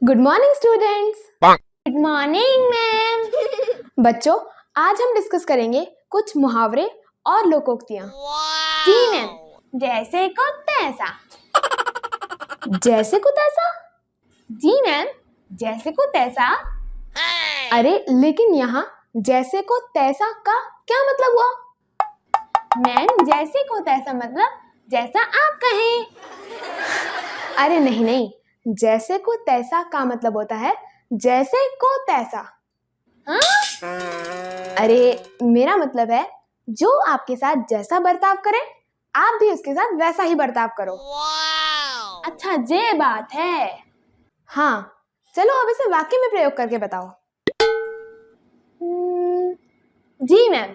Good morning students. Good morning ma'am. बच्चों, आज हम डिस्कस करेंगे कुछ मुहावरे और लोकोक्तियां। जी मैम, जैसे को तैसा। जैसे को तैसा? जी मैम, जैसे को तैसा। अरे लेकिन यहाँ जैसे को तैसा का क्या मतलब हुआ? मैम, जैसे को तैसा मतलब जैसा आप कहें। अरे नहीं, जैसे को तैसा का मतलब होता है जैसे को तैसा। हाँ? अरे मेरा मतलब है जो आपके साथ जैसा बर्ताव करे आप भी उसके साथ वैसा ही बर्ताव करो। अच्छा, ये बात है। हाँ, चलो अब इसे वाक्य में प्रयोग करके बताओ। जी मैम,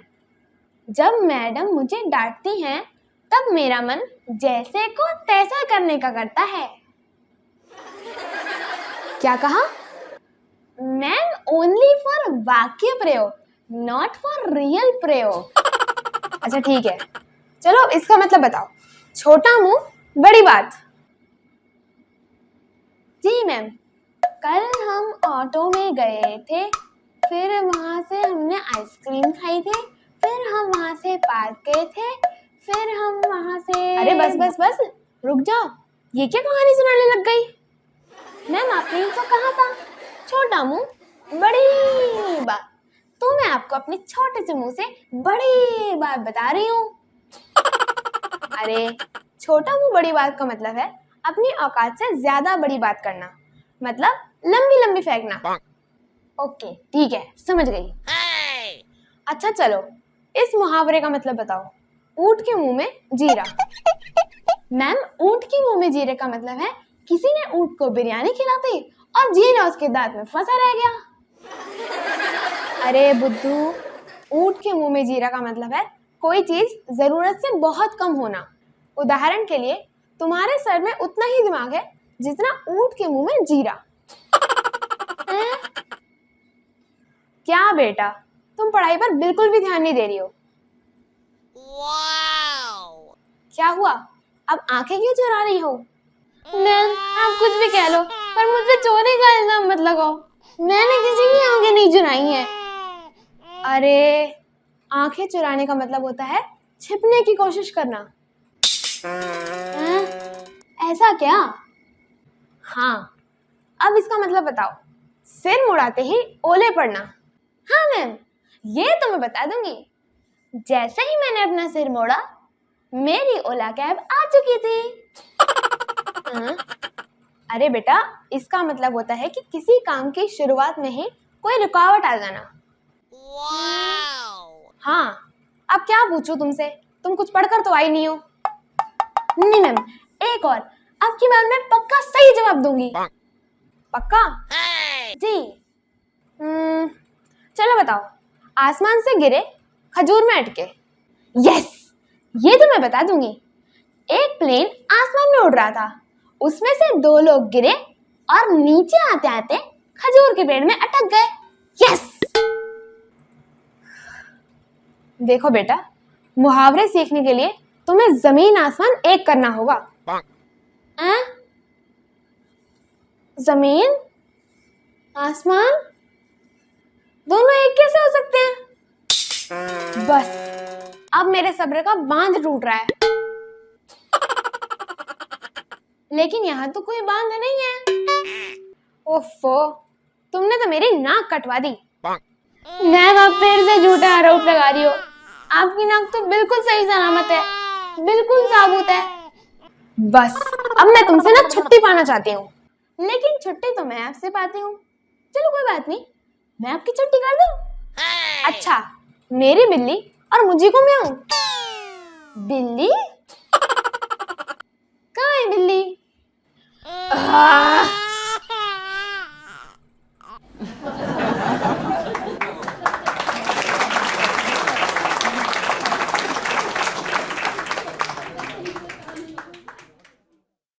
जब मैडम मुझे डांटती हैं तब मेरा मन जैसे को तैसा करने का करता है। क्या कहा? मैम, ओनली फॉर वाक्य प्रयोग, नॉट फॉर रियल प्रयोग। अच्छा ठीक है, चलो अब इसका मतलब बताओ। छोटा मुंह बड़ी बात। जी मैम, कल हम ऑटो में गए थे, फिर वहां से हमने आइसक्रीम खाई थी, फिर हम वहां से पार्क गए थे, फिर हम वहां से। अरे बस रुक जाओ, ये क्या कहानी सुनाने लग गई? मैम, आपने तो कहा था छोटा मुंह बड़ी बात, तो मैं आपको अपने छोटे से मुंह से बड़ी बात बता रही हूँ। अरे छोटा मुंह बड़ी बात का मतलब है अपनी औकात से ज्यादा बड़ी बात करना, मतलब लंबी लंबी फेंकना। ओके ठीक है, समझ गई। अच्छा चलो, इस मुहावरे का मतलब बताओ। ऊंट के मुंह में जीरा। मैम, ऊंट के मुंह में जीरे का मतलब है किसी ने ऊंट को बिरयानी खिला दी और जीरा उसके दांत में फंसा रह गया। अरे बुद्धू, ऊंट के मुंह में जीरा का मतलब है कोई चीज जरूरत से बहुत कम होना। उदाहरण के लिए तुम्हारे सर में उतना ही दिमाग है जितना ऊंट के मुंह में जीरा। क्या बेटा, तुम पढ़ाई पर बिल्कुल भी ध्यान नहीं दे रही हो। क्या हुआ, अब आंखें क्यों चुरा रही हो? मैम, आप कुछ भी कह लो, पर मुझे चोरी का इल्जाम मत लगाओ। मैंने किसी की आंखें नहीं चुराई हैं। अरे आंखें चुराने का मतलब होता है छिपने की कोशिश करना। ऐसा क्या? हाँ, अब इसका मतलब बताओ। सिर मुड़ाते ही ओले पड़ना। हाँ मैम, ये तो मैं बता दूंगी। जैसे ही मैंने अपना सिर मोड़ा, मेरी ओला कैब आ चुकी थी। अरे बेटा, इसका मतलब होता है कि किसी काम की शुरुआत में ही कोई रुकावट आ जाना। हाँ, अब क्या पूछूं तुमसे, तुम कुछ पढ़कर तो आई नहीं हो। नहीं मैम, एक और, अब की बार मैं पक्का सही जवाब दूंगी। पक्का? जी। चलो बताओ। आसमान से गिरे खजूर में अटके। यस, ये तो मैं बता दूंगी। एक प्लेन आसमान में उड़ रहा था, उसमें से दो लोग गिरे और नीचे आते आते खजूर के पेड़ में अटक गए। यस। देखो बेटा, मुहावरे सीखने के लिए तुम्हें जमीन आसमान एक करना होगा। जमीन आसमान दोनों एक कैसे हो सकते हैं? बस अब मेरे सब्र का बांध टूट रहा है। लेकिन यहाँ तो कोई बांध नहीं है। ओफो, तुमने तो मेरी नाक कटवा दी। मैम, आप फिर से झूठा आरोप लगा रही हो। आपकी नाक तो बिल्कुल सही सलामत है, बिल्कुल साबुत है। बस अब मैं तुमसे ना छुट्टी पाना चाहती हूँ। लेकिन छुट्टी तो मैं आपसे पाती हूँ। चलो कोई बात नहीं, मैं आपकी छुट्टी कर दूँ। अच्छा, मेरी बिल्ली और मुझे को म्याऊं। बिल्ली? कहाँ है बिल्ली?